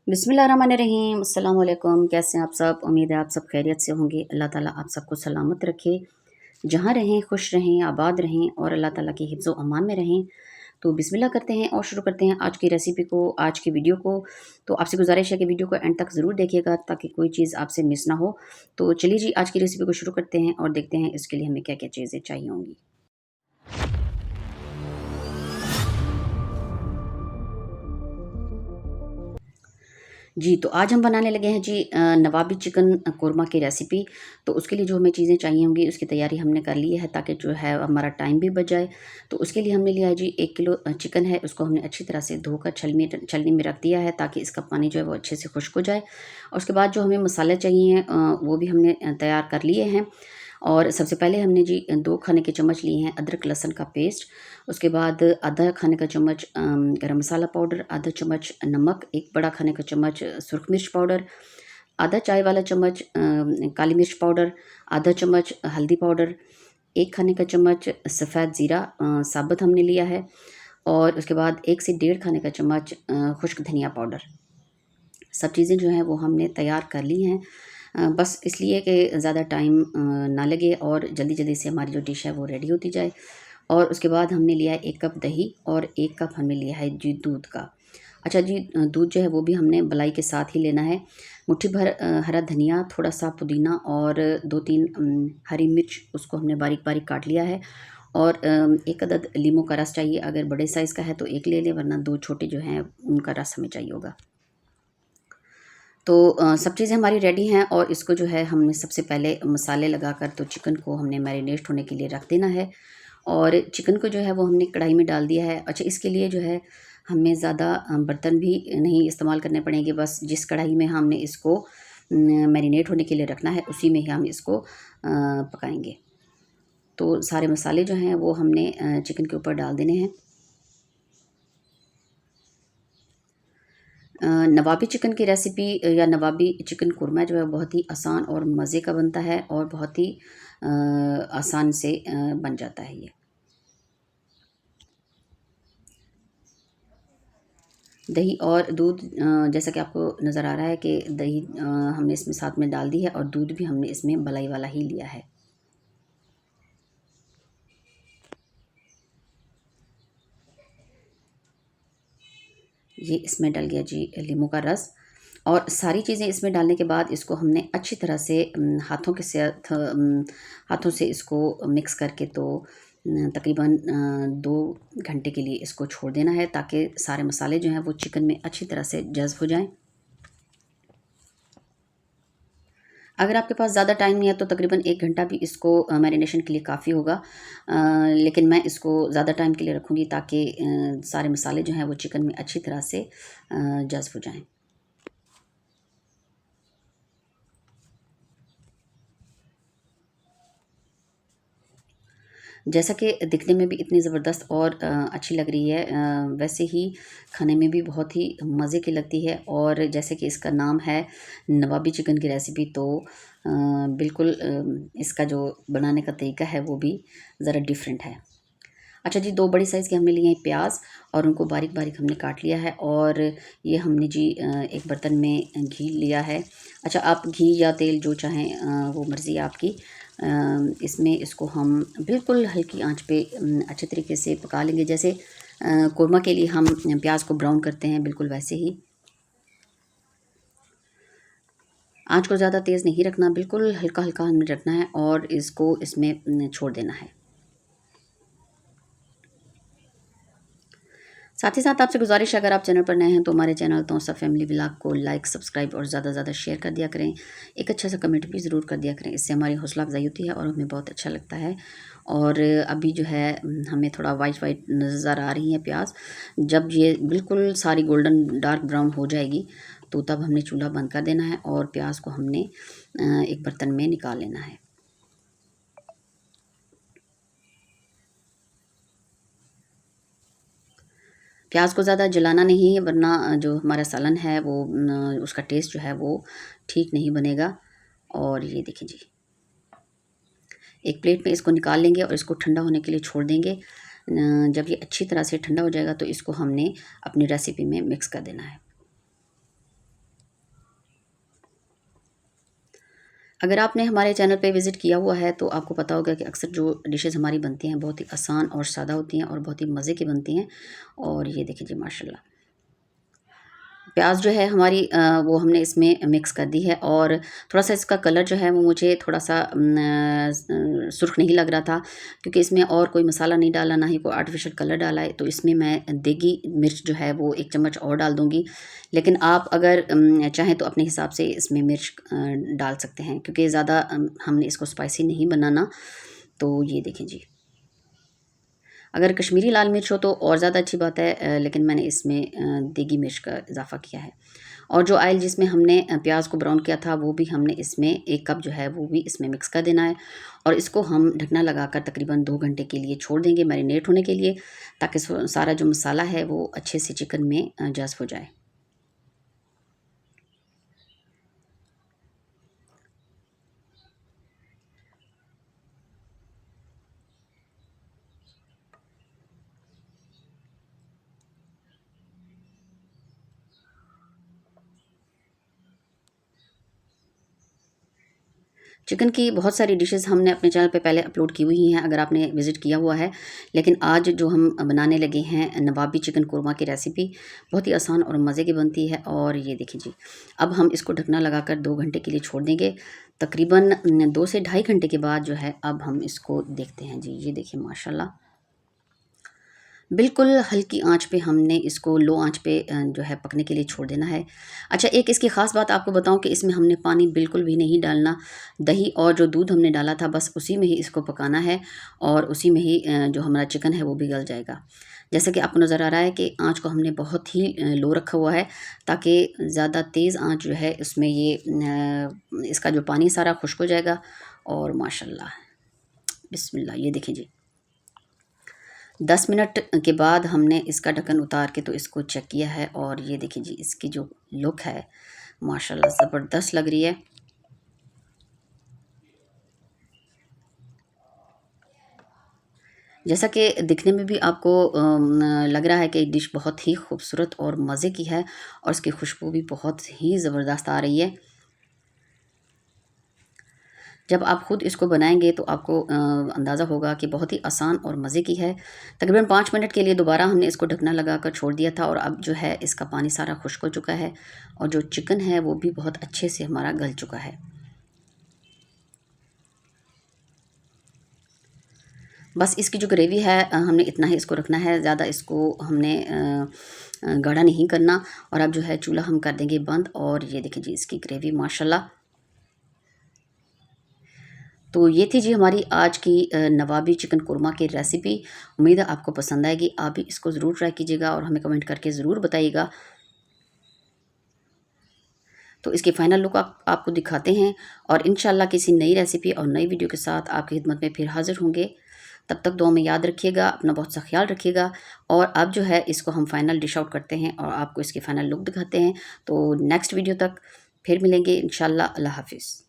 बिस्मिल्लाहिर्रहमानिर्रहीम अस्सलाम वालेकुम। कैसे हैं आप सब? उम्मीद है आप सब खैरियत से होंगे। अल्लाह ताला आप सबको सलामत रखे, जहाँ रहें खुश रहें, आबाद रहें और अल्लाह ताला की हिफ्ज़ व अमान में रहें। तो बिस्मिल्लाह करते हैं और शुरू करते हैं आज की रेसिपी को, आज की वीडियो को। तो आपसे गुजारिश है कि वीडियो को एंड तक ज़रूर देखिएगा ताकि कोई चीज़ आपसे मिस ना हो। तो चलिए जी, आज की रेसिपी को शुरू करते हैं और देखते हैं इसके लिए हमें क्या-क्या चीज़ें चाहिए होंगी। जी, तो आज हम बनाने लगे हैं जी नवाबी चिकन कोरमा की रेसिपी। तो उसके लिए जो हमें चीज़ें चाहिए होंगी उसकी तैयारी हमने कर ली है ताकि जो है हमारा टाइम भी बच जाए। तो उसके लिए हमने लिया है जी 1 किलो चिकन है, उसको हमने अच्छी तरह से धोकर छलनी में रख दिया है ताकि इसका पानी जो है वो अच्छे से खुश्क हो जाए। और उसके बाद जो हमें मसाले चाहिए हैं वो भी हमने तैयार कर लिए हैं। और सबसे पहले हमने जी 2 खाने के चम्मच लिए हैं अदरक लहसुन का पेस्ट। उसके बाद आधा खाने का चम्मच गरम मसाला पाउडर, आधा चम्मच नमक, 1 बड़ा खाने का चम्मच सुरख मिर्च पाउडर, आधा चाय वाला चम्मच काली मिर्च पाउडर, आधा चम्मच हल्दी पाउडर, 1 खाने का चम्मच सफ़ेद ज़ीरा साबुत हमने लिया है। और उसके बाद 1 से डेढ़ खाने का चम्मच खुश्क धनिया पाउडर। सब चीज़ें जो हैं वो हमने तैयार कर ली हैं। बस इसलिए कि ज़्यादा टाइम ना लगे और जल्दी-जल्दी से हमारी जो डिश है वो रेडी होती जाए। और उसके बाद हमने लिया है 1 कप दही और 1 कप हमने लिया है जी दूध का। अच्छा जी, दूध जो है वो भी हमने मलाई के साथ ही लेना है। मुट्ठी भर हरा धनिया, थोड़ा-सा पुदीना और 2-3 हरी मिर्च उसको हमने बारीक-बारीक काट लिया है। और 1 अदद लीमू का रस चाहिए, अगर बड़े साइज़ का है तो 1 ले लें वरना 2 छोटे जो हैं उनका रस हमें चाहिए होगा। तो सब चीज़ें हमारी रेडी हैं और इसको जो है हमने सबसे पहले मसाले लगाकर तो चिकन को हमने मैरिनेट होने के लिए रख देना है। और चिकन को जो है वो हमने कढ़ाई में डाल दिया है। अच्छा, इसके लिए जो है हमें ज़्यादा बर्तन भी नहीं इस्तेमाल करने पड़ेंगे, बस जिस कढ़ाई में हमने इसको मैरिनेट होने के लिए रखना है उसी में ही हम इसको पकाएँगे। तो सारे मसाले जो हैं वो हमने चिकन के ऊपर डाल देने हैं। नवाबी चिकन की रेसिपी या नवाबी चिकन कोरमा जो है बहुत ही आसान और मज़े का बनता है और बहुत ही आसान से बन जाता है ये। दही और दूध जैसा कि आपको नज़र आ रहा है कि दही हमने इसमें साथ में डाल दी है और दूध भी हमने इसमें मलाई वाला ही लिया है। ये इसमें डल गया जी लीमू का रस। और सारी चीज़ें इसमें डालने के बाद इसको हमने अच्छी तरह से हाथों से इसको मिक्स करके तो तकरीबन 2 घंटे के लिए इसको छोड़ देना है ताकि सारे मसाले जो हैं वो चिकन में अच्छी तरह से जज़्ब हो जाएँ। अगर आपके पास ज़्यादा टाइम नहीं है तो तकरीबन 1 घंटा भी इसको मैरिनेशन के लिए काफ़ी होगा। लेकिन मैं इसको ज़्यादा टाइम के लिए रखूँगी ताकि सारे मसाले जो हैं वो चिकन में अच्छी तरह से जज़्ब हो जाएँ। जैसा कि दिखने में भी इतनी ज़बरदस्त और अच्छी लग रही है, वैसे ही खाने में भी बहुत ही मज़े की लगती है। और जैसे कि इसका नाम है नवाबी चिकन की रेसिपी, तो बिल्कुल इसका जो बनाने का तरीका है वो भी ज़रा डिफरेंट है। अच्छा जी, 2 बड़ी साइज़ के हमने लिए हैं प्याज और उनको बारीक-बारीक हमने काट लिया है। और ये हमने जी एक बर्तन में घी लिया है। अच्छा, आप घी या तेल जो चाहें वो मर्ज़ी है आपकी। इसमें इसको हम बिल्कुल हल्की आंच पे अच्छे तरीके से पका लेंगे, जैसे कोरमा के लिए हम प्याज को ब्राउन करते हैं बिल्कुल वैसे ही। आंच को ज़्यादा तेज़ नहीं रखना, बिल्कुल हल्का-हल्का हमने रखना है और इसको इसमें छोड़ देना है। साथ ही साथ आपसे गुज़ारिश है, अगर आप चैनल पर नए हैं तो हमारे चैनल तोसा फैमिली व्लॉग को लाइक, सब्सक्राइब और ज़्यादा से ज़्यादा शेयर कर दिया करें। एक अच्छा सा कमेंट भी ज़रूर कर दिया करें, इससे हमारी हौसला अफ़ज़ाई होती है और हमें बहुत अच्छा लगता है। और अभी जो है हमें थोड़ा वाइट-वाइट नज़र आ रही है प्याज़। जब ये बिल्कुल सारी गोल्डन डार्क ब्राउन हो जाएगी तो तब हमने चूल्हा बंद कर देना है और प्याज़ को हमने एक बर्तन में निकाल लेना है। प्याज को ज़्यादा जलाना नहीं है वरना जो हमारा सालन है वो उसका टेस्ट जो है वो ठीक नहीं बनेगा। और ये देखिए जी, एक प्लेट में इसको निकाल लेंगे और इसको ठंडा होने के लिए छोड़ देंगे। जब ये अच्छी तरह से ठंडा हो जाएगा तो इसको हमने अपनी रेसिपी में मिक्स कर देना है। अगर आपने हमारे चैनल पे विज़िट किया हुआ है तो आपको पता होगा कि अक्सर जो डिशेज़ हमारी बनती हैं बहुत ही आसान और सादा होती हैं और बहुत ही मज़े की बनती हैं। और ये देखिए जी माशाल्लाह, प्याज जो है हमारी वो हमने इसमें मिक्स कर दी है। और थोड़ा-सा इसका कलर जो है वो मुझे थोड़ा-सा सुर्ख नहीं लग रहा था, क्योंकि इसमें और कोई मसाला नहीं डाला, ना ही कोई आर्टिफ़िशियल कलर डाला है। तो इसमें मैं देगी मिर्च जो है वो 1 चम्मच और डाल दूँगी। लेकिन आप अगर चाहें तो अपने हिसाब से इसमें मिर्च डाल सकते हैं, क्योंकि ज़्यादा हमने इसको स्पाइसी नहीं बनाना। तो ये देखें जी। अगर कश्मीरी लाल मिर्च हो तो और ज़्यादा अच्छी बात है, लेकिन मैंने इसमें देगी मिर्च का इज़ाफ़ा किया है। और जो ऑयल जिसमें हमने प्याज़ को ब्राउन किया था वो भी हमने इसमें 1 कप जो है वो भी इसमें मिक्स कर देना है। और इसको हम ढकना लगाकर तकरीबन 2 घंटे के लिए छोड़ देंगे मैरिनेट होने के लिए, ताकि सारा जो मसाला है वो अच्छे से चिकन में जज़्ब हो जाए। चिकन की बहुत सारी डिशेज़ हमने अपने चैनल पे पहले अपलोड की हुई हैं, अगर आपने विज़िट किया हुआ है। लेकिन आज जो हम बनाने लगे हैं नवाबी चिकन कोरमा की रेसिपी, बहुत ही आसान और मज़े की बनती है। और ये देखिए जी, अब हम इसको ढकना लगाकर 2 घंटे के लिए छोड़ देंगे। तकरीबन 2 से ढाई घंटे के बाद जो है अब हम इसको देखते हैं जी। ये देखिए माशाल्लाह, बिल्कुल हल्की आँच पे हमने इसको, लो आँच पे जो है पकने के लिए छोड़ देना है। अच्छा, एक इसकी ख़ास बात आपको बताऊँ कि इसमें हमने पानी बिल्कुल भी नहीं डालना। दही और जो दूध हमने डाला था बस उसी में ही इसको पकाना है, और उसी में ही जो हमारा चिकन है वो भी गल जाएगा। जैसे कि आपको नज़र आ रहा है कि आँच को हमने बहुत ही लो रखा हुआ है, ताकि ज़्यादा तेज़ आँच जो है इसमें ये इसका जो पानी सारा खुश्क हो जाएगा। और माशाल्लाह, बिस्मिल्लाह, ये देखें जी, 10 मिनट के बाद हमने इसका ढक्कन उतार के तो इसको चेक किया है। और ये देखिए जी, इसकी जो लुक है माशाल्लाह ज़बरदस्त लग रही है। जैसा कि दिखने में भी आपको लग रहा है कि डिश बहुत ही खूबसूरत और मज़े की है, और इसकी खुशबू भी बहुत ही ज़बरदस्त आ रही है। जब आप ख़ुद इसको बनाएंगे तो आपको अंदाज़ा होगा कि बहुत ही आसान और मज़े की है। तकरीबन 5 मिनट के लिए दोबारा हमने इसको ढकना लगाकर छोड़ दिया था, और अब जो है इसका पानी सारा खुश्क हो चुका है, और जो चिकन है वो भी बहुत अच्छे से हमारा गल चुका है। बस इसकी जो ग्रेवी है हमने इतना ही इसको रखना है, ज़्यादा इसको हमने गाढ़ा नहीं करना। और अब जो है चूल्हा हम कर देंगे बंद। और ये देखिए जी, इसकी ग्रेवी माशाल्लाह। तो ये थी जी हमारी आज की नवाबी चिकन कोरमा की रेसिपी। उम्मीद है आपको पसंद आएगी। आप भी इसको ज़रूर ट्राई कीजिएगा और हमें कमेंट करके ज़रूर बताइएगा। तो इसकी फ़ाइनल लुक आपको दिखाते हैं, और इंशाल्लाह किसी नई रेसिपी और नई वीडियो के साथ आपकी खिदमत में फिर हाज़िर होंगे। तब तक दुआ में याद रखिएगा, अपना बहुत सा ख्याल रखिएगा। और अब जो है इसको हम फ़ाइनल डिश आउट करते हैं और आपको इसकी फ़ाइनल लुक दिखाते हैं। तो नेक्स्ट वीडियो तक फिर मिलेंगे इंशाल्लाह। अल्लाह हाफ़िज़।